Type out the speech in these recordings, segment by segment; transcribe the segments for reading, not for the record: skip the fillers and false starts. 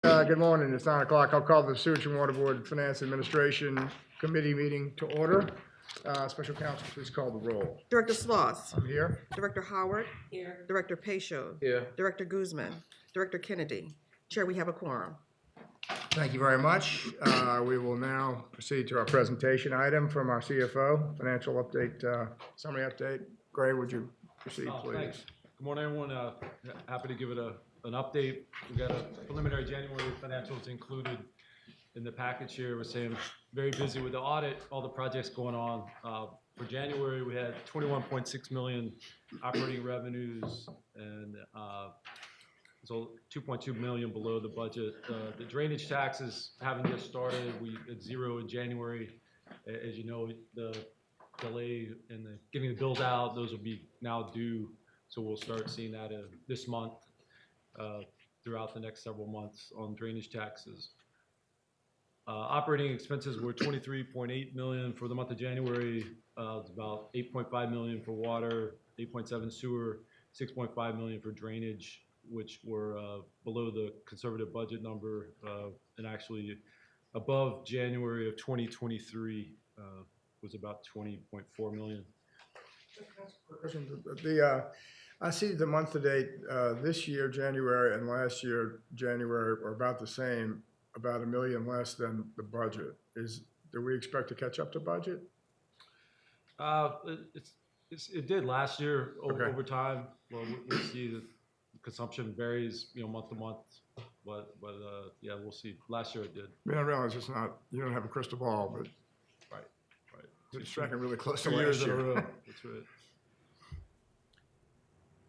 Good morning. It's 9 o'clock. I'll call the Sewage and Water Board Finance Administration Committee meeting to order. Special counsel, please call the roll. Director Sloss. I'm here. Director Howard. Here. Director Pacho. Here. Director Guzman. Director Kennedy. Chair, we have a quorum. Thank you very much. We will now proceed to our presentation item from our CFO, financial update, summary update. Gray, would you proceed, please? Thanks. Good morning, everyone. Happy to give it an update. We've got a preliminary January financials included in the package here. We're saying very busy with the audit, all the projects going on. For January, we had 21.6 million operating revenues and so 2.2 million below the budget. The drainage taxes haven't yet started. We at zero in January. As you know, the delay in getting the bills out, those will be now due. So we'll start seeing that this month, throughout the next several months on drainage taxes. Operating expenses were 23.8 million for the month of January. It's about 8.5 million for water, 8.7 sewer, 6.5 million for drainage, which were below the conservative budget number and actually above January of 2023 was about 20.4 million. I see the month to date this year, January, and last year, January, are about the same, about $1 million less than the budget. Do we expect to catch up to budget? It did last year over Okay. time. Well, we'll see. The consumption varies, month to month, but yeah, we'll see. Last year it did. I realize it's not, you don't have a crystal ball, but Right. it's tracking really close to 2 last years in a year. row. That's right.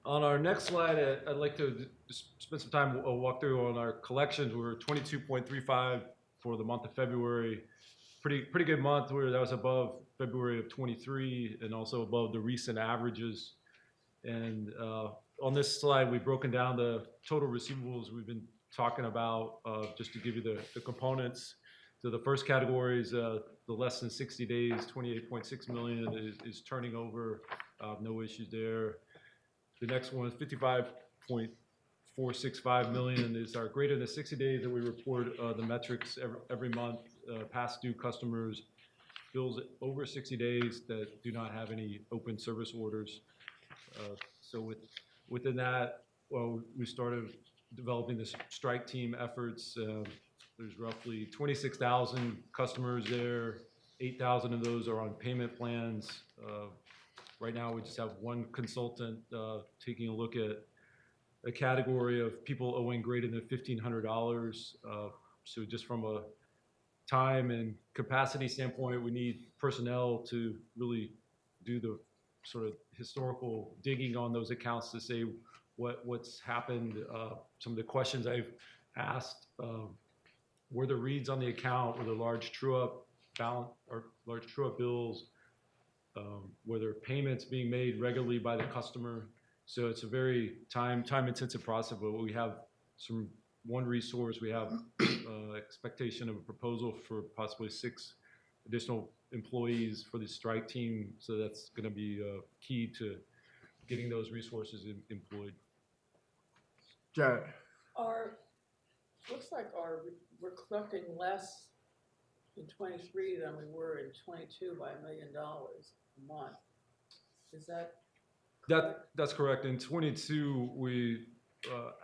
On our next slide, I'd like to just spend some time walk through on our collections. We're 22.35 for the month of February. Pretty good month. That was above February of 23 and also above the recent averages. And on this slide, we've broken down the total receivables we've been talking about just to give you the components. So the first category is the less than 60 days, 28.6 million is turning over. No issues there. The next one is 55.465 million is our greater than 60 days that we report the metrics every month. Past due customers, bills over 60 days that do not have any open service orders. So within that, well, we started developing the strike team efforts. There's roughly 26,000 customers there. 8,000 of those are on payment plans. Right now, we just have one consultant taking a look at a category of people owing greater than $1,500. So just from a time and capacity standpoint, we need personnel to really do the sort of historical digging on those accounts to say what's happened. Some of the questions I've asked, were the reads on the account, were the large true-up balance or large true-up bills, were there payments being made regularly by the customer? So it's a very time-intensive process, but we have one resource. We have expectation of a proposal for possibly 6 additional employees for the strike team. So that's going to be key to getting those resources employed. Janet. Looks like we're collecting less in 23 than we were in 22 by $1 million a month. Is that correct? That's correct. In 22, we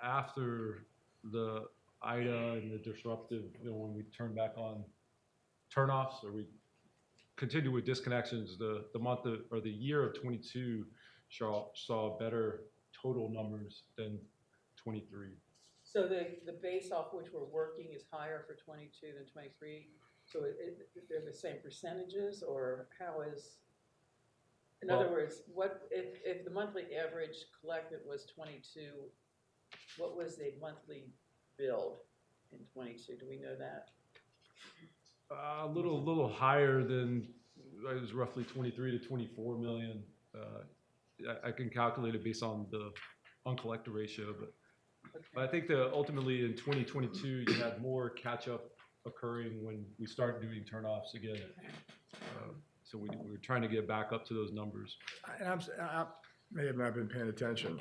after the IDA and the disruptive, when we turn back on turnoffs or we continue with disconnections, the month or the year of 22 saw better total numbers than 23. So the base off which we're working is higher for 22 than 23. So they're the same percentages, or how is? In other words, what if the monthly average collected was 22? What was the monthly billed in 22? Do we know that? A little higher than it was roughly 23 to 24 million. I can calculate it based on the uncollected ratio, but I think that ultimately in 2022 you had more catch up occurring when we started doing turnoffs again. So we were trying to get back up to those numbers. I may have not been paying attention.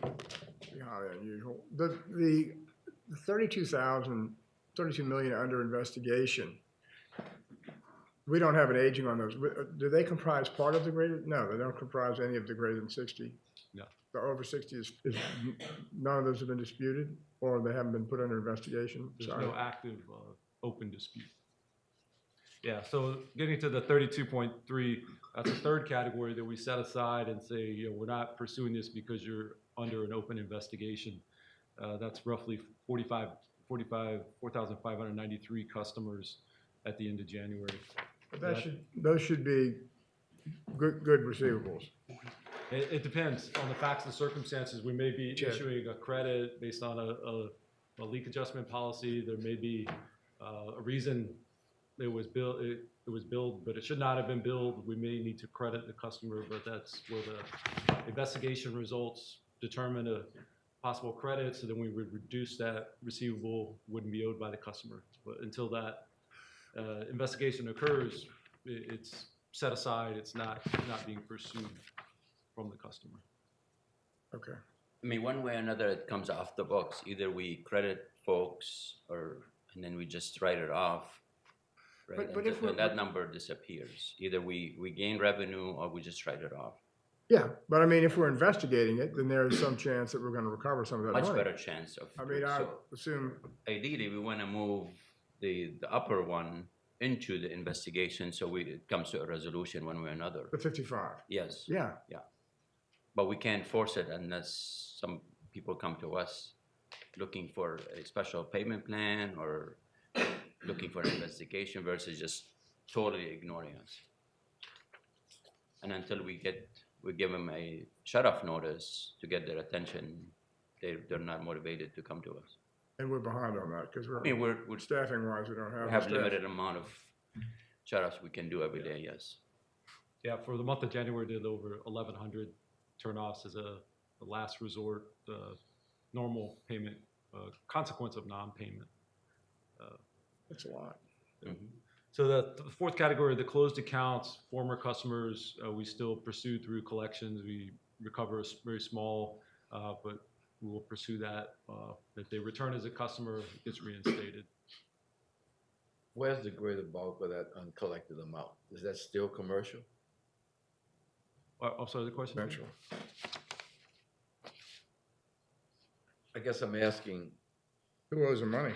Unusual. The 32,000 32 million under investigation. We don't have an aging on those. Do they comprise part of the greater? No, they don't comprise any of the greater than 60. No. The over 60 is none of those have been disputed, or they haven't been put under investigation? There's Sorry. no active, open dispute. Yeah, so getting to the 32.3, that's a third category that we set aside and say, you know, we're not pursuing this because you're under an open investigation. That's roughly 4,593 customers at the end of January. But those should be good receivables. It depends on the facts and circumstances. We may be Sure. issuing a credit based on a leak adjustment policy. There may be a reason it was billed, but it should not have been billed. We may need to credit the customer, but that's where the investigation results determine a possible credit, so then we would reduce that receivable, wouldn't be owed by the customer. But until that investigation occurs, it's set aside, it's not being pursued from the customer. Okay. I mean, one way or another, it comes off the books. Either we credit folks, and then we just write it off, right? But And if then we're- that number disappears. Either we gain revenue or we just write it off. Yeah, but I mean, if we're investigating it, then there's some chance that we're going to recover some of that Much money. better chance of. I mean, I so assume, ideally, we want to move the upper one into the investigation, so it comes to a resolution one way or another. the 55. Yes, Yeah, but we can't force it unless some people come to us looking for a special payment plan or looking for an investigation versus just totally ignoring us. And until we give them a shut-off notice to get their attention, they're not motivated to come to us. and we're behind on that because I mean, we're we staffing wise, we don't have. the have staff. limited amount of shut-offs we can do every day, yes. Yeah, for the month of January, did over 1,100 turnoffs as a last resort, normal payment, consequence of non-payment. That's a lot. Mhm. So the fourth category, the closed accounts, former customers, we still pursue through collections. We recover very small, but we will pursue that. If they return as a customer, it gets reinstated. Where's the greater bulk of that uncollected amount? Is that still commercial? I'm sorry, the question? Eventually. I guess I'm asking, Who owes the money?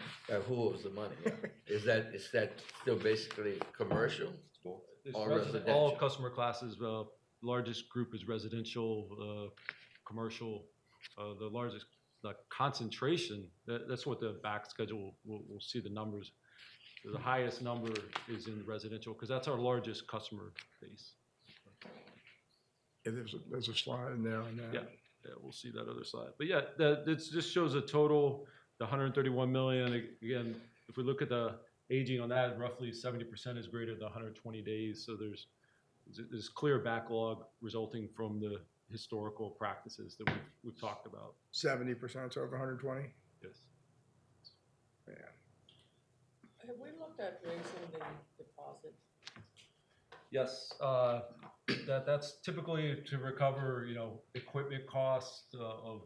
who owes the money? Yeah. Is that still basically commercial It's or all residential? customer classes. Largest group is residential, commercial. The largest concentration, that's what the back schedule, we'll see the numbers. The highest number is in residential because that's our largest customer base. Yeah, there's a slide in there on that. Yeah, we'll see that other side. But yeah, this just shows a total, the 131 million. Again, if we look at the aging on that, roughly 70% is greater than 120 days. So there's clear backlog resulting from the historical practices that we've talked about. 70% over 120? Yes. Yeah. Have we looked at raising the deposit? Yes, that's typically to recover, equipment costs of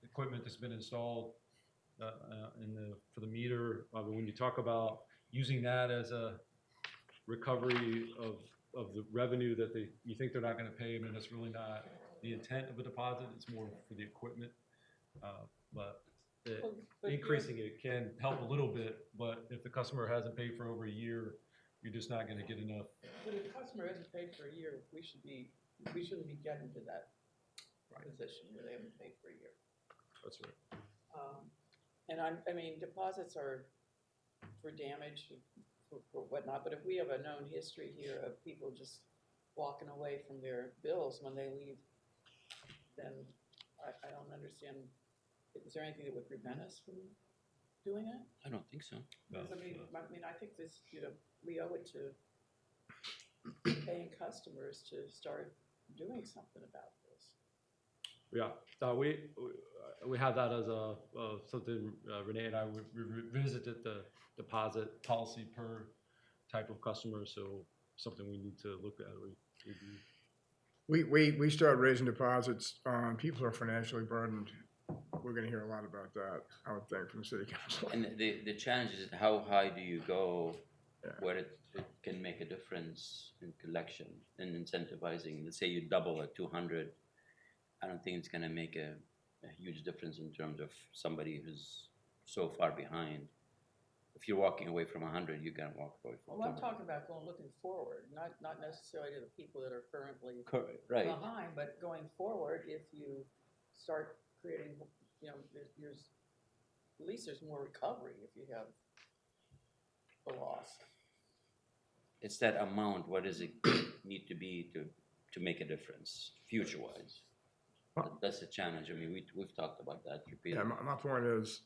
equipment that's been installed for the meter. When you talk about using that as a recovery of the revenue that you think they're not going to pay, I mean, that's really not the intent of a deposit. It's more for the equipment. But increasing it can help a little bit, but if the customer hasn't paid for over a year, you're just not going to get enough. But if the customer hasn't paid for a year, we shouldn't be getting to that position where they haven't paid for a year. That's right. And I mean, deposits are for damage, for whatnot, but if we have a known history here of people just walking away from their bills when they leave, then I don't understand. Is there anything that would prevent us from doing that? I don't think so. Because, I mean, I think this, we owe it to paying customers to start doing something about this. Yeah, we have that as something Renee and I revisited the deposit policy per type of customer, so something we need to look at. We start raising deposits on people who are financially burdened. we're gonna hear a lot about that, I would think, from the city council. And the challenge is how high do you go Yeah. where it can make a difference in collection and incentivizing? Let's say you double at 200. I don't think it's gonna make a huge difference in terms of somebody who's so far behind. If you're walking away from 100, you can walk away from Well, I'm 200. talking about looking forward, not necessarily to the people that are currently Correct, right. behind, but going forward, if you start creating, you know, at least there's more recovery if you have a loss. It's that amount, what does it need to be to make a difference, future-wise? That's the challenge. I mean, we've talked about that Yeah, repeatedly. my point is,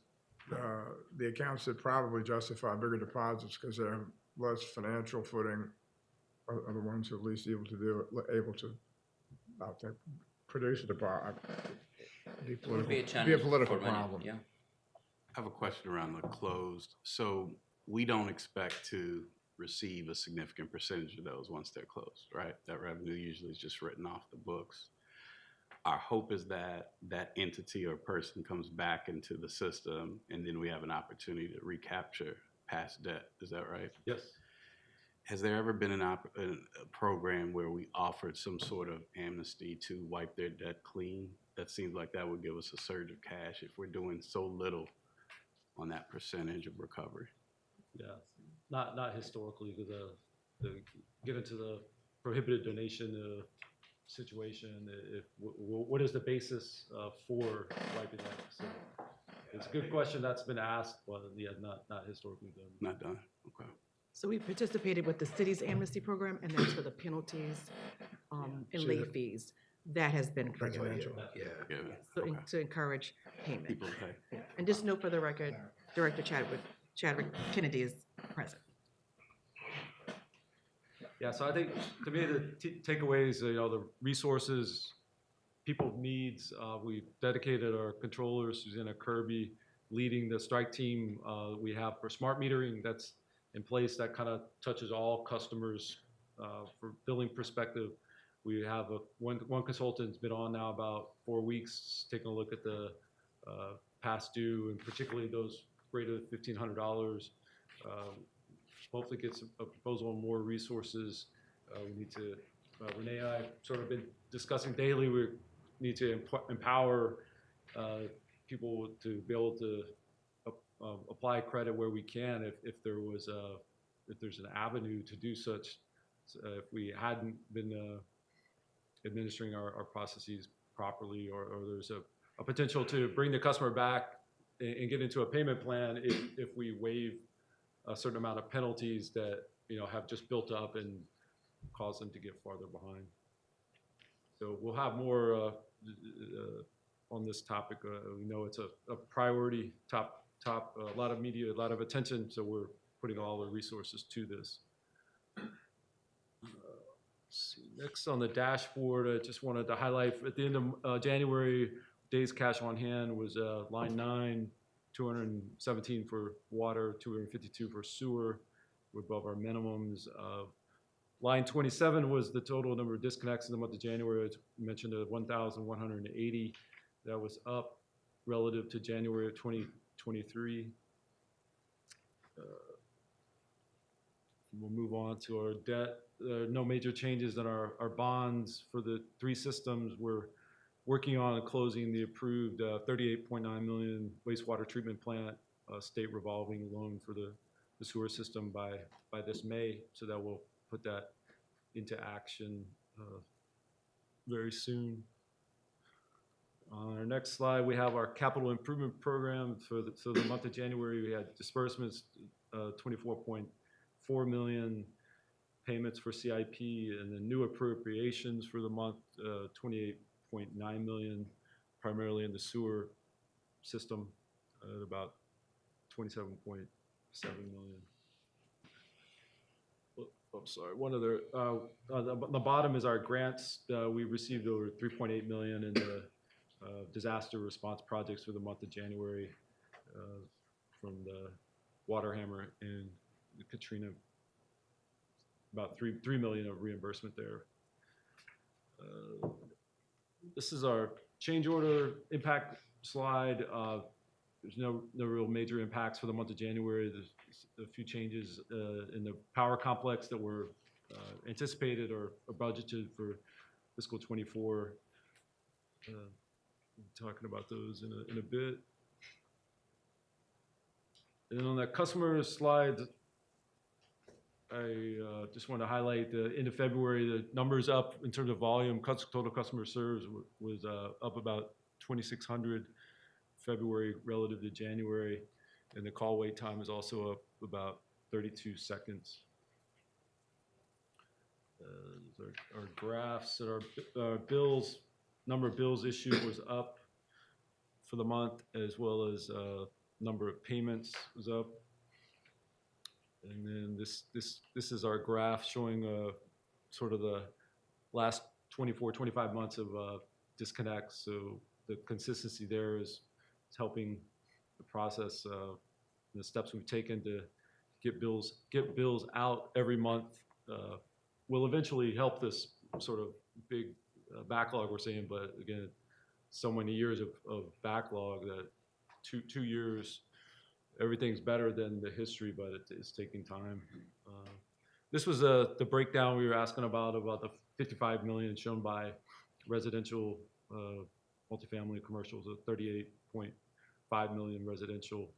the accounts that probably justify bigger deposits because they have less financial footing are the ones who are least able to do it, able to, I think, produce a deposit. It would be a Be a challenge political for many, problem. yeah. I have a question around the closed. So we don't expect to receive a significant percentage of those once they're closed, right? That revenue usually is just written off the books. Our hope is that that entity or person comes back into the system and then we have an opportunity to recapture past debt. Is that right? Yes. Has there ever been a program where we offered some sort of amnesty to wipe their debt clean? That seems like that would give us a surge of cash if we're doing so little on that percentage of recovery. Yeah, not historically, because the get into the prohibited donation situation. If what is the basis for wiping that? So it's a good question that's been asked, but yeah, not historically done. Not done. Okay. So we participated with the city's amnesty program, and that's for the penalties and See late that- fees. That has been created Residential. Yeah. so Okay. to encourage payment. People pay. And just note for the record, Director Chadwick Kennedy is present. Yeah, so I think to me the takeaways, the resources, people needs. We've dedicated our controller Susanna Kirby leading the strike team we have for smart metering that's in place that kind of touches all customers for billing perspective. We have one consultant's been on now about 4 weeks, taking a look at the past due and particularly those greater than $1,500. Hopefully get a proposal on more resources. We need to, Renee and I have sort of been discussing daily, we need to empower people to be able to apply credit where we can if there's an avenue to do such. If we hadn't been administering our processes properly or there's a potential to bring the customer back and get into a payment plan if we waive a certain amount of penalties that have just built up and cause them to get farther behind. So we'll have more on this topic. We know it's a priority, top, a lot of media, a lot of attention. So we're putting all the resources to this. Let's see. Next on the dashboard, I just wanted to highlight at the end of January, days cash on hand was line 9. 217 for water, 252 for sewer. We're above our minimums. Line 27 was the total number of disconnects in the month of January. As mentioned, 1,180. That was up relative to January of 2023. We'll move on to our debt. No major changes in our bonds for the 3 systems. We're working on closing the approved $38.9 million wastewater treatment plant state revolving loan for the sewer system by this May. So that will put that into action very soon. On our next slide, we have our capital improvement program. For the month of January, we had disbursements, $24.4 million, payments for CIP, and then new appropriations for the month, $28.9 million, primarily in the sewer system, at about $27.7 million. I'm sorry, one other, on the bottom is our grants. We received over $3.8 million in the disaster response projects for the month of January from the Waterhammer and the Katrina, about $3 million of reimbursement there. This is our change order impact slide, there's no real major impacts for the month of January. There's a few changes in the power complex that were anticipated or budgeted for fiscal '24. Talking about those in a bit. And on that customer slide, I just want to highlight the end of February, the numbers up in terms of volume. Total customer serves was up about 2,600 February relative to January, and the call wait time is also up about 32 seconds. Our graphs that our bills, number of bills issued was up for the month, as well as number of payments was up. And then this is our graph showing sort of the last 24, 25 months of disconnects. So the consistency there is helping the process. The steps we've taken to get bills out every month will eventually help this sort of big backlog we're seeing. But again, so many years of backlog that 2 years, everything's better than the history, but it's taking time. This was the breakdown we were asking about the 55 million shown by residential, multifamily, commercials of 38.5 million residential.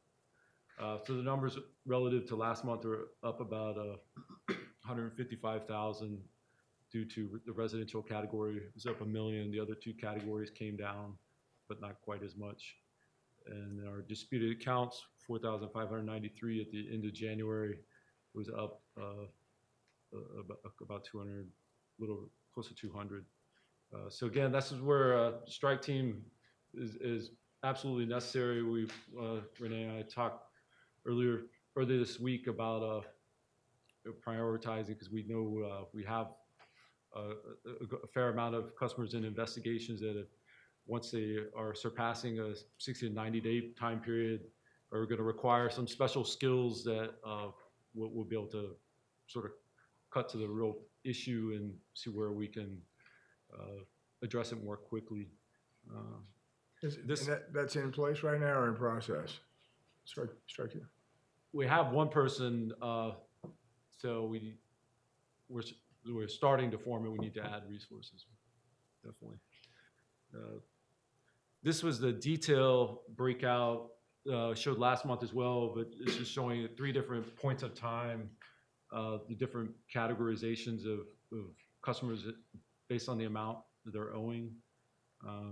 So the numbers relative to last month are up about 155,000 due to the residential category. It was up 1 million. The other two categories came down, but not quite as much. And our disputed accounts, 4,593 at the end of January, was up about 200, a little close to 200. So again, this is where strike team is absolutely necessary. Renee and I talked earlier this week about prioritizing, because we know we have a fair amount of customers in investigations that once they are surpassing a 60 to 90 day time period, are going to require some special skills that we'll be able to sort of cut to the real issue and see where we can address it more quickly. That's in place right now or in process? Strike you. We have one person, so we're starting to form it. We need to add resources, definitely. This was the detail breakout, showed last month as well, but it's just showing at 3 different points of time, the different categorizations of customers based on the amount that they're owing.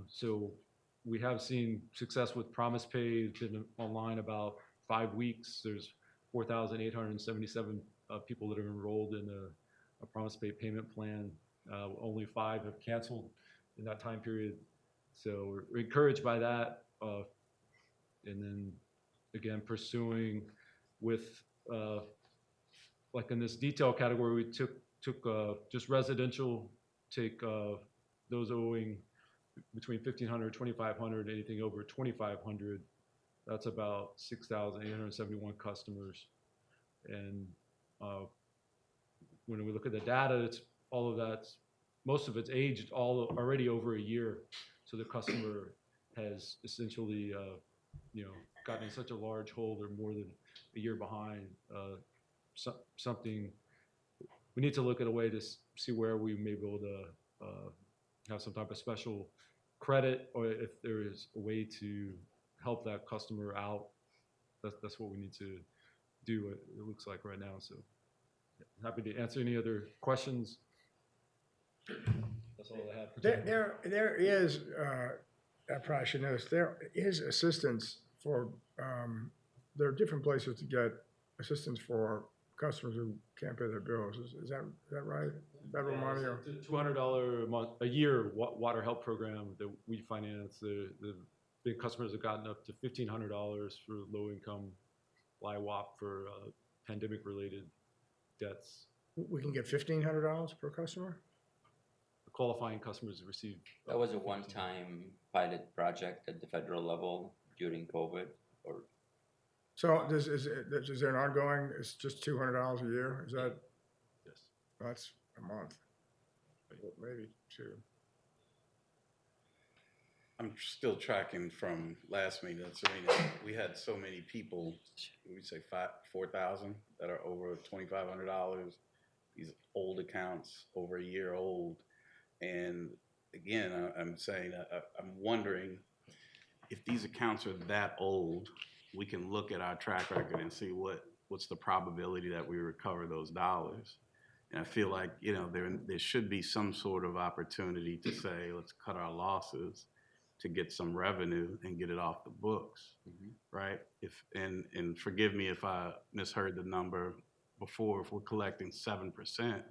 So we have seen success with Promise Pay. It's been online about 5 weeks. There's 4,877 people that are enrolled in a Promise Pay payment plan. Only 5 have canceled in that time period. So we're encouraged by that. And then again, pursuing with, like in this detail category, we took just residential, take those owing between 1,500, 2,500, anything over 2,500. That's about 6,871 customers. And when we look at the data, it's all of that's, most of it's aged already over a year. So the customer has essentially, gotten in such a large hole, they're more than a year behind. Something, we need to look at a way to see where we may be able to have some type of special credit, or if there is a way to help that customer out. That's what we need to do, it looks like right now. So happy to answer any other questions. That's all I have. There is, I probably should notice, there is assistance for, there are different places to get assistance for customers who can't pay their bills. Is that right? Federal money or? It's a $200 a month, a year water help program that we finance. The big customers have gotten up to $1,500 for low income LIWOP for pandemic related debts. We can get $1,500 per customer? Qualifying customers receive. That was a one-time pilot project at the federal level during COVID, or So is there an ongoing, it's just $200 a year? Is that, Yes. that's a month, maybe 2. I'm still tracking from last meeting. Serena, we had so many people, we say 4,000 that are over $2,500. These old accounts, over a year old. And again, I'm saying, I'm wondering if these accounts are that old, we can look at our track record and see what's the probability that we recover those dollars. And I feel like, you know, there should be some sort of opportunity to say, let's cut our losses to get some revenue and get it off the books, right? And forgive me if I misheard the number before. If we're collecting 7%,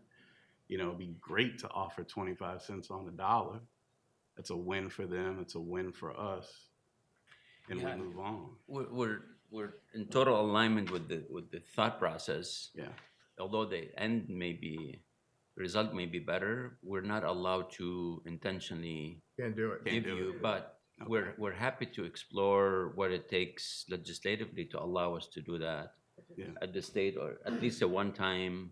you know, it'd be great to offer 25 cents on the dollar. That's a win for them. It's a win for us, and Yeah. we move on. We're in total alignment with the thought process. Yeah. Although the end may be, the result may be better, we're not allowed to intentionally Can't do it. Can't give do you, it. but Okay. we're happy to explore what it takes legislatively to allow us to do that Yeah. at the state, or at least a one-time.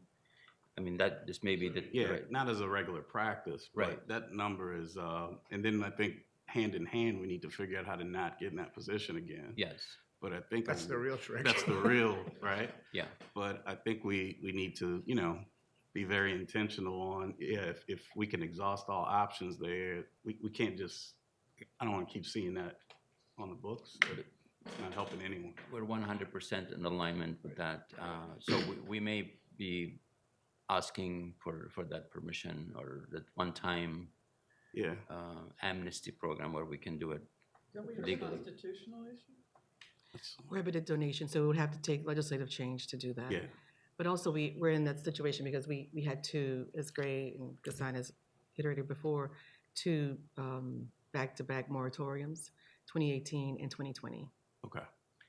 I mean, that this may be the Yeah, right. not as a regular practice, but Right. that number is, and then I think hand in hand, we need to figure out how to not get in that position again. Yes. But I think That's the real trick. That's the real, right? Yeah. But I think we need to, you know, be very intentional on, yeah, if we can exhaust all options there, we can't just, I don't want to keep seeing that on the books, but it's not helping anyone. We're 100% in alignment with that. So we may be asking for that permission or that one-time Yeah, amnesty program where we can do it. Don't we have a Legally. constitutional issue? that's- Prohibited donation, so we would have to take legislative change to do that. yeah, But also, we're in that situation because we had two, as Gray and Gassan has iterated before, two back-to-back moratoriums, 2018 and 2020. okay,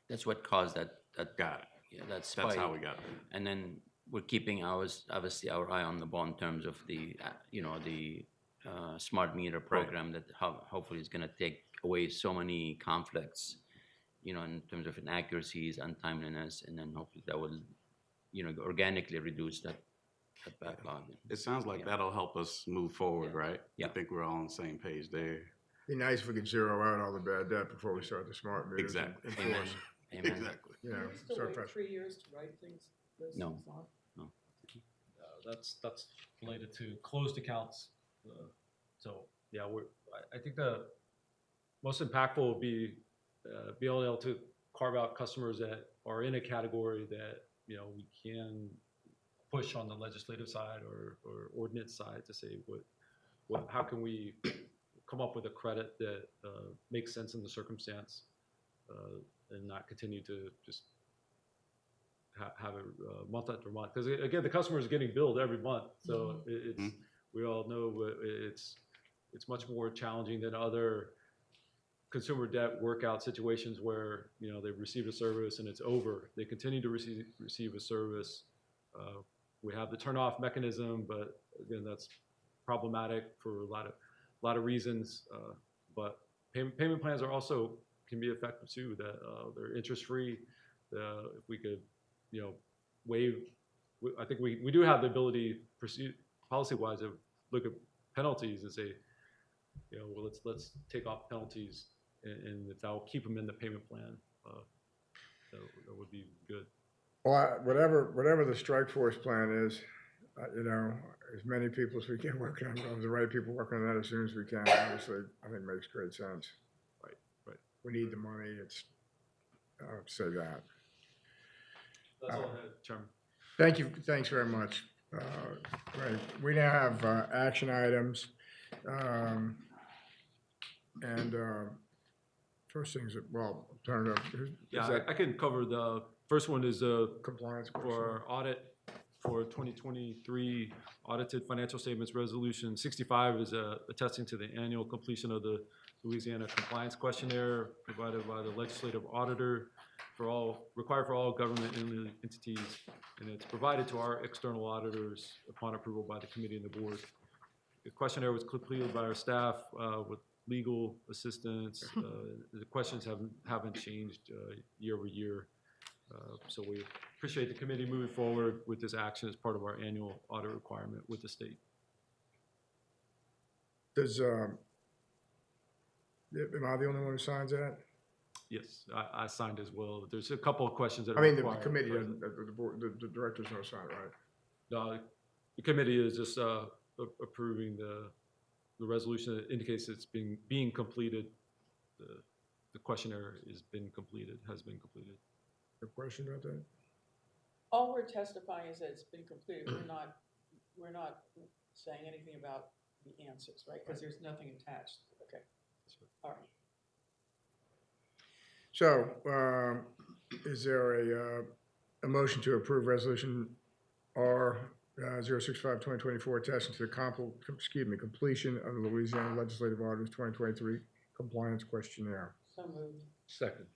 That's what caused that got it. yeah, that spike. That's how we got there. And then we're keeping obviously our eye on the ball in terms of the the smart meter program that hopefully is going to take away so many conflicts, you know, in terms of inaccuracies, untimeliness, and then hopefully that will, you know, organically reduce that backlog. It sounds like Yeah. that'll help us move forward, right? Yeah. I think we're all on the same page there. Be nice if we could zero out all the bad debt before we start the smart meters. and Exactly. Amen. enforce, Amen. Exactly. You know, Do we still start wait fresh. 3 years to write things, those No. things off? That's related to closed accounts. So yeah, I think the most impactful would be being able to carve out customers that are in a category that, you know, we can push on the legislative side or ordinance side to say how can we come up with a credit that makes sense in the circumstance and not continue to just have it month after month. Because again, the customer is getting billed every month, so it's we all know it's much more challenging than other consumer debt workout situations where, you know, they've received a service and it's over. They continue to receive a service. We have the turn off mechanism, but again, that's problematic for a lot of reasons. But payment plans are also can be effective too. That they're interest free. If we could, you know, waive. I think we do have the ability, policy wise, to look at penalties and say, you know, well, let's take off penalties, and if that will keep them in the payment plan, that would be good. Well, whatever the strike force plan is, you know, as many people as we can working on the right people working on that as soon as we can. Obviously, I think makes great sense. Right. We need the money. It's I'll say that. That's all I had, Chairman. Thank you. Thanks very much. Great. We now have action items. And first things, well, turn it up. Is Yeah, that I can cover the first one is compliance question? for audit for 2023 audited financial statements. Resolution 65 is attesting to the annual completion of the Louisiana Compliance Questionnaire provided by the legislative auditor required for all government entities, and it's provided to our external auditors upon approval by the committee and the board. The questionnaire was completed by our staff with legal assistance. The questions haven't changed year over year. So we appreciate the committee moving forward with this action as part of our annual audit requirement with the state. Does Am I the only one who signs that? Yes, I signed as well. There's a couple of questions that I are mean, the required. committee, President. the board, the directors don't sign, right? No, the committee is just approving the resolution that indicates it's being completed. The questionnaire has been completed. A question about that? All we're testifying is that it's been completed. We're not saying anything about the answers, right? Because there's nothing attached. Okay. All right. So, is there a motion to approve resolution R 065-2024 attaching to the completion of the Louisiana Legislative Ordinance 2023 compliance questionnaire? So moved. Second.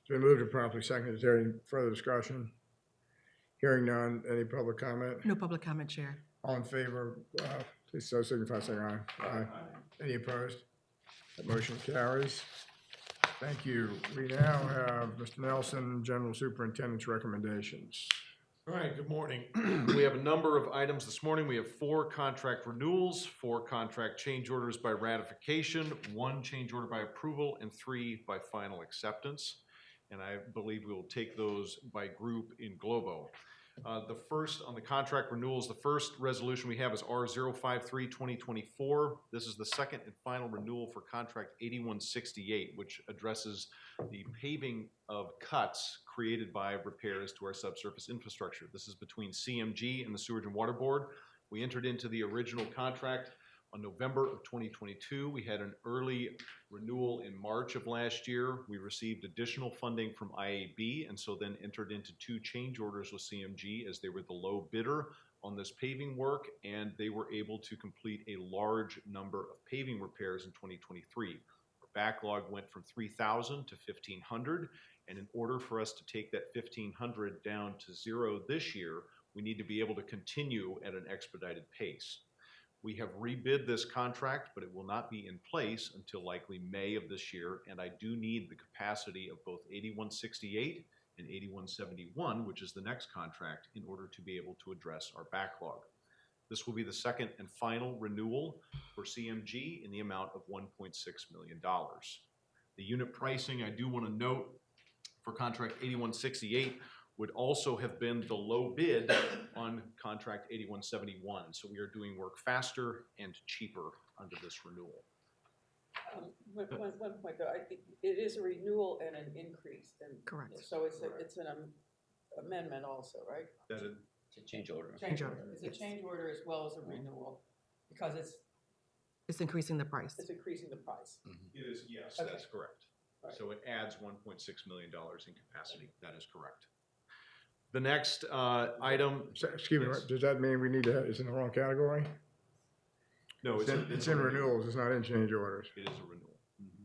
It's been moved and properly seconded. Is there any further discussion? Hearing none, any public comment? No public comment, Chair. All in favor, please so signify by saying aye. Aye. Any opposed? That motion carries. Thank you. We now have Mr. Nelson, General Superintendent's recommendations. All right, good morning. We have a number of items this morning. We have 4 contract renewals, 4 contract change orders by ratification, 1 change order by approval, and 3 by final acceptance. And I believe we will take those by group in globo. The first on the contract renewals, the first resolution we have is R053-2024. This is the second and final renewal for contract 8168, which addresses the paving of cuts created by repairs to our subsurface infrastructure. This is between CMG and the Sewerage and Water Board. We entered into the original contract on November of 2022. We had an early renewal in March of last year. We received additional funding from IAB and so then entered into 2 change orders with CMG as they were the low bidder on this paving work, and they were able to complete a large number of paving repairs in 2023. Our backlog went from 3,000 to 1,500, and in order for us to take that 1,500 down to 0 this year, we need to be able to continue at an expedited pace. We have rebid this contract, but it will not be in place until likely May of this year, and I do need the capacity of both 8168 and 8171, which is the next contract, in order to be able to address our backlog. This will be the second and final renewal for CMG in the amount of $1.6 million. The unit pricing, I do want to note, for contract 8168 would also have been the low bid on contract 8171. So we are doing work faster and cheaper under this renewal. One point though, I think it is a renewal and an increase. And Correct. so it's an amendment also, right? That is, It's a change order. Change order. order. It's a change order as well as a renewal because It's increasing the price. it's increasing the price. It is, yes, Okay. that's correct. Right. So it adds $1.6 million in capacity. That is correct. The next item, Excuse me, Yes. does that mean we need to, it's in the wrong category? no, It's in renewals, it's not in change orders. It is a renewal.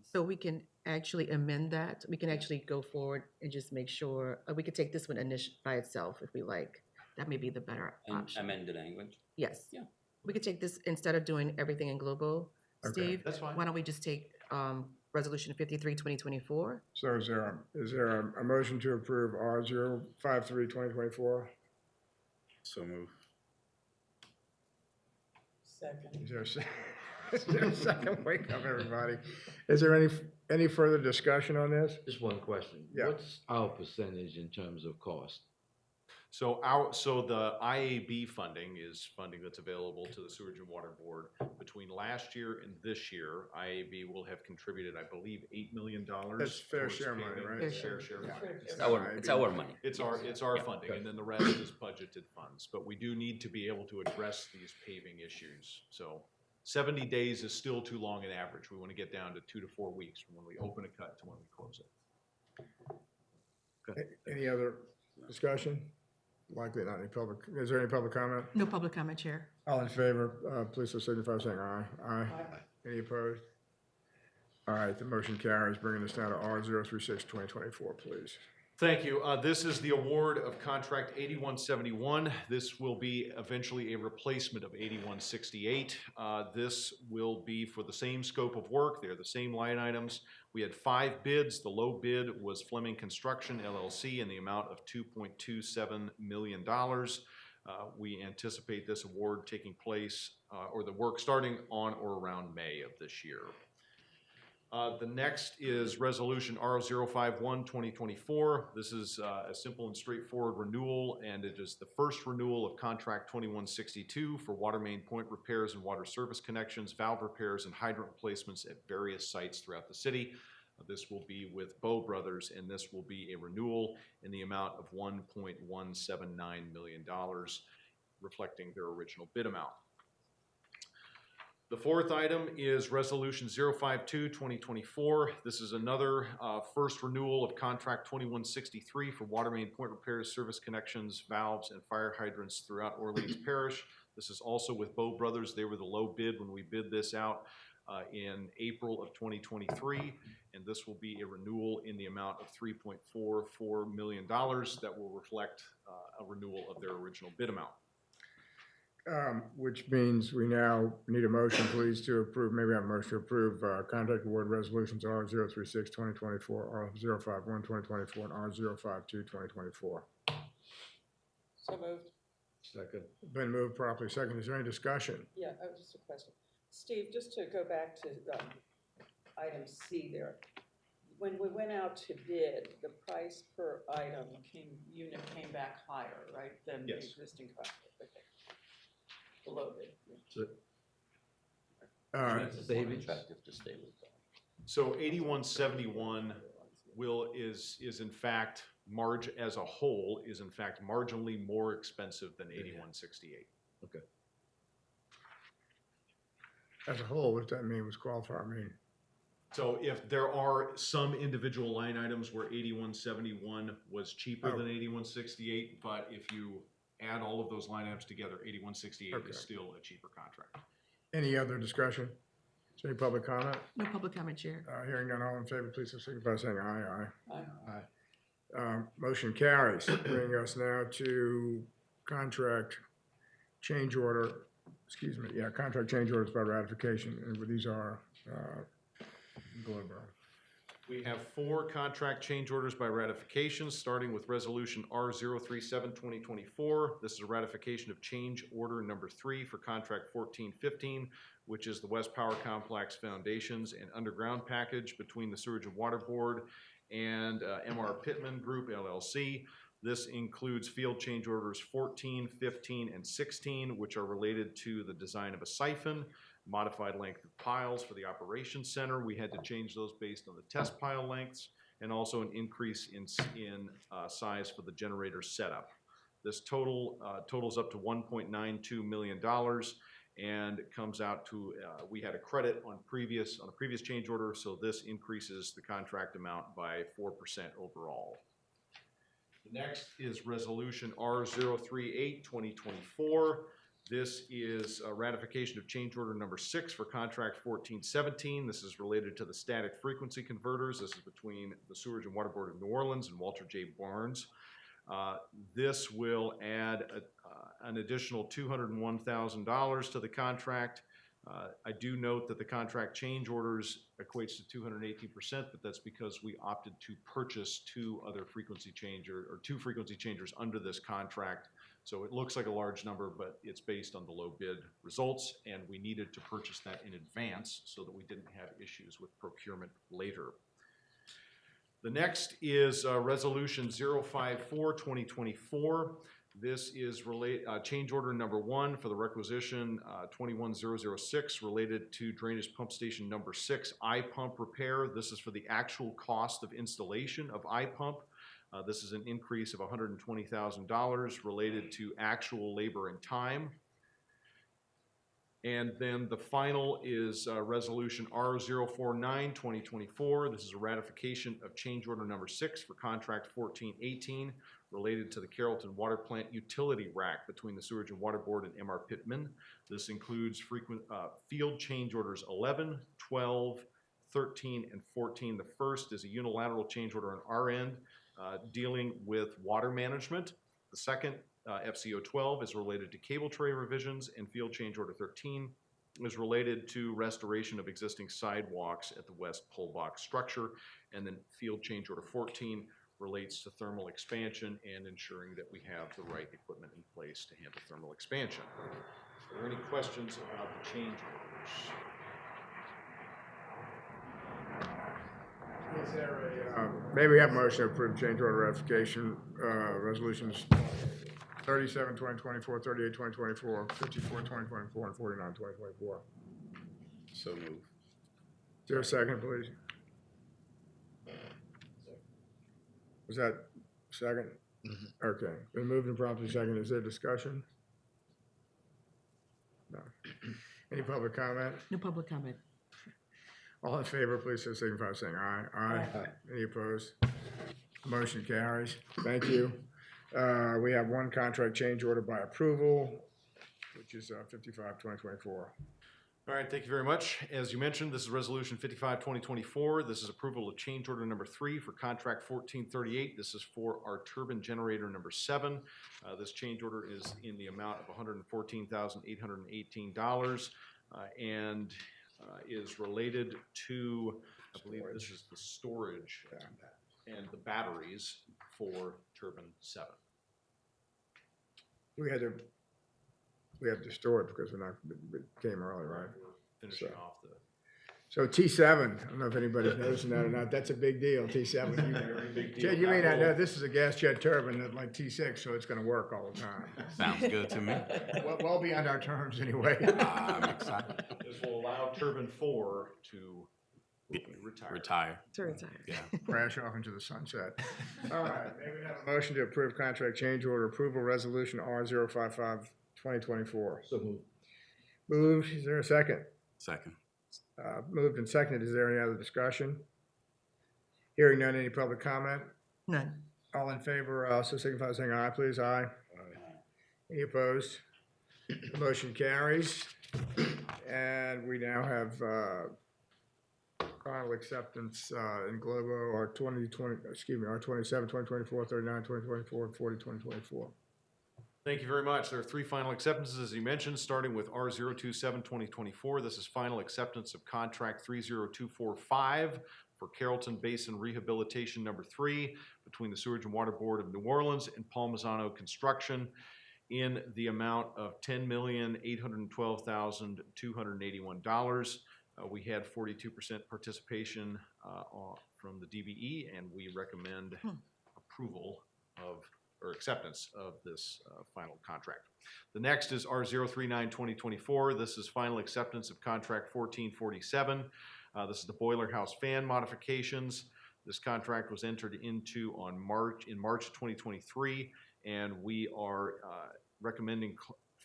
So we can actually amend that. We can actually go forward and just make sure, we could take this one by itself if we like. That may be the better And option. amend the language. Yes. Yeah. We could take this, instead of doing everything in global, Okay. Steve, That's fine. why don't we just take Resolution 53-2024? So is there a motion to approve R 053-2024? So move. Second. Is there a is there a second? Wake up, everybody. Is there any further discussion on this? Just one question. Yeah. What's our percentage in terms of cost? So the IAB funding is funding that's available to the Sewerage and Water Board. Between last year and this year, IAB will have contributed, I believe, $8 million. That's fair towards share money, paving. right? It's Fair fair share Yeah. money. It's our money. It's our funding, and then the rest is budgeted funds. But we do need to be able to address these paving issues. So 70 days is still too long an average. We want to get down to 2 to 4 weeks from when we open a cut to when we close it. Any other discussion? Likely not any public, is there any public comment? No public comment, Chair. All in favor, please so signify by saying aye. Aye. Any opposed? All right, the motion carries, bringing us down to R 036-2024, please. Thank you. This is the award of contract 8171. This will be eventually a replacement of 8168. This will be for the same scope of work. They're the same line items. We had 5 bids. The low bid was Fleming Construction LLC in the amount of $2.27 million. We anticipate this award taking place, or the work starting on or around May of this year. The next is Resolution R051, 2024. This is a simple and straightforward renewal, and it is the first renewal of Contract 2162 for water main point repairs and water service connections, valve repairs, and hydrant replacements at various sites throughout the city. This will be with Bow Brothers, and this will be a renewal in the amount of $1.179 million, reflecting their original bid amount. The fourth item is Resolution 052, 2024. This is another first renewal of Contract 2163 for water main point repairs, service connections, valves, and fire hydrants throughout Orleans Parish. This is also with Bow Brothers. They were the low bid when we bid this out in April of 2023, and this will be a renewal in the amount of $3.44 million that will reflect a renewal of their original bid amount. Which means we now need a motion, please, to approve, maybe have a motion to approve contract award resolutions R036, 2024, R051, 2024, and R052, 2024. So moved. Second. Been moved properly. Second, is there any discussion? Yeah, just a question. Steve, just to go back to item C there. When we went out to bid, the price per item unit came back higher, right, than the Yes. existing contract? Okay. Below bid. So, It's more savings. attractive to stay with them. So 8171 is in fact, as a whole, is in fact marginally more expensive than 8168. As a whole, what does that mean? What's qualifier mean? So if there are some individual line items where 8171 was cheaper than 8168, but if you add all of those line items together, 8168 Okay. is still a cheaper contract. Any other discussion? Is there any public comment? No public comment, Chair. Hearing none, all in favor, please signify by saying aye. Aye. Motion carries. Bringing us now to contract change order, contract change orders by ratification, and these are, Global. We have 4 contract change orders by ratification, starting with Resolution R037, 2024. This is a ratification of change order number 3 for contract 1415, which is the West Power Complex Foundations and Underground Package between the Sewage and Water Board and MR Pittman Group, LLC. This includes field change orders 14, 15, and 16, which are related to the design of a siphon, modified length of piles for the operations center. We had to change those based on the test pile lengths, and also an increase in size for the generator setup. This totals up to $1.92 million, and it comes out to, we had a credit on a previous change order, so this increases the contract amount by 4% overall. The next is Resolution R038, 2024. This is a ratification of change order number 6 for contract 1417. This is related to the static frequency converters. This is between the Sewage and Water Board of New Orleans and Walter J. Barnes. This will add an additional $201,000 to the contract. I do note that the contract change orders equates to 218%, but that's because we opted to purchase 2 frequency changers under this contract. So it looks like a large number, but it's based on the low bid results, and we needed to purchase that in advance so that we didn't have issues with procurement later. The next is Resolution 054, 2024. This is change order number 1 for the requisition 21006 related to drainage pump station number 6 I-pump repair. This is for the actual cost of installation of I-pump. This is an increase of $120,000 related to actual labor and time. And then the final is Resolution R049, 2024. This is a ratification of change order number 6 for contract 1418 related to the Carrollton Water Plant utility rack between the Sewage and Water Board and MR Pittman. This includes field change orders 11, 12, 13, and 14. The first is a unilateral change order on our end dealing with water management. The second, FCO 12, is related to cable tray revisions, and field change order 13 is related to restoration of existing sidewalks at the west pole box structure. And then field change order 14 relates to thermal expansion and ensuring that we have the right equipment in place to handle thermal expansion. Are there any questions about the change orders? May we have a motion to approve change order ratification, resolutions 37, 2024, 38, 2024, 54, 2024, and 49, 2024. So move. Is there a second, please? Was that second? Okay, been moved and properly second. Is there discussion? No. Any public comment? No public comment. All in favor, please signify by saying aye. Aye. Any opposed? Motion carries. Thank you. We have one contract change order by approval, which is 55, 2024. All right, thank you very much. As you mentioned, this is Resolution 55, 2024. This is approval of change order number 3 for contract 1438. This is for our turbine generator number 7. This change order is in the amount of $114,818 and is related to, I believe this is the storage and the batteries for turbine 7. We had to store it because it came early, right? We're finishing off the. So T7, I don't know if anybody's noticing that or not, that's a big deal, T7. Big deal. Ted, you may not know, this is a gas jet turbine that like T6, so it's gonna work all the time. Sounds good to me. Well beyond our terms anyway. I'm excited. This will allow turbine 4 to retire. Retire. To retire. Yeah. Crash off into the sunset. All right, may we have a motion to approve contract change order approval resolution R055 2024. So moved. Moved, is there a second? Second. Moved and seconded, is there any other discussion? Hearing none, any public comment? None. All in favor, so signify by saying aye, please, aye. Any opposed? The motion carries. And we now have final acceptance in Globo, R27, 2024, 39, 2024, and 40, 2024. Thank you very much. There are 3 final acceptances, as you mentioned, starting with R027 2024. This is final acceptance of contract 30245 for Carrollton Basin Rehabilitation number 3 between the Sewage and Water Board of New Orleans and Palmisano Construction in the amount of $10,812,281. We had 42% participation from the DBE, and we recommend approval of or acceptance of this final contract. The next is R039 2024. This is final acceptance of contract 1447. This is the boiler house fan modifications. This contract was entered into in March 2023, and we are recommending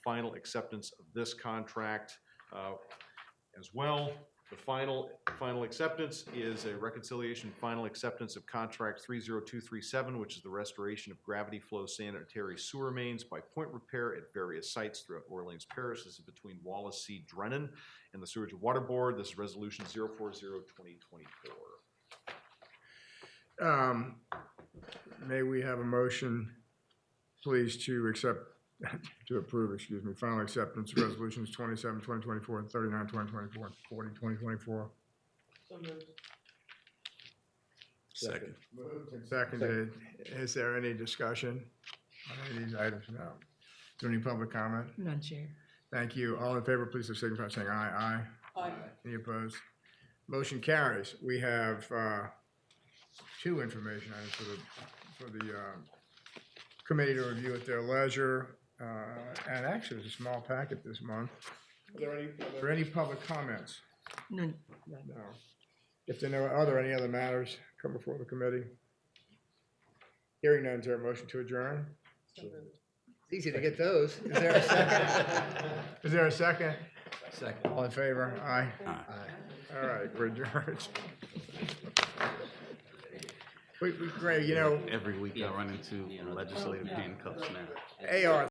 final acceptance of this contract as well. The final acceptance is a reconciliation final acceptance of contract 30237, which is the restoration of gravity flow sanitary sewer mains by point repair at various sites throughout Orleans Parish. This is between Wallace C. Drennan and the Sewage and Water Board. This is resolution 040-2024. May we have a motion, please, to approve, final acceptance of resolutions 27, 2024, and 39, 2024, and 40, 2024. So moved. Second. Moved and seconded. Is there any discussion on any of these items? No. Is there any public comment? None, Chair. Thank you. All in favor, please signify by saying aye. Aye. Aye. Any opposed? Motion carries. We have 2 information items for the committee to review at their leisure. And actually, it's a small packet this month. Are there any public comments? None. No. If there are there any other matters come before the committee? Hearing none, is there a motion to adjourn? So moved. It's easy to get those. Is there a second? Is there a second? Second. All in favor? Aye. Aye. All right, we're adjourned. Great, Every week I run into legislative handcuffs now. AR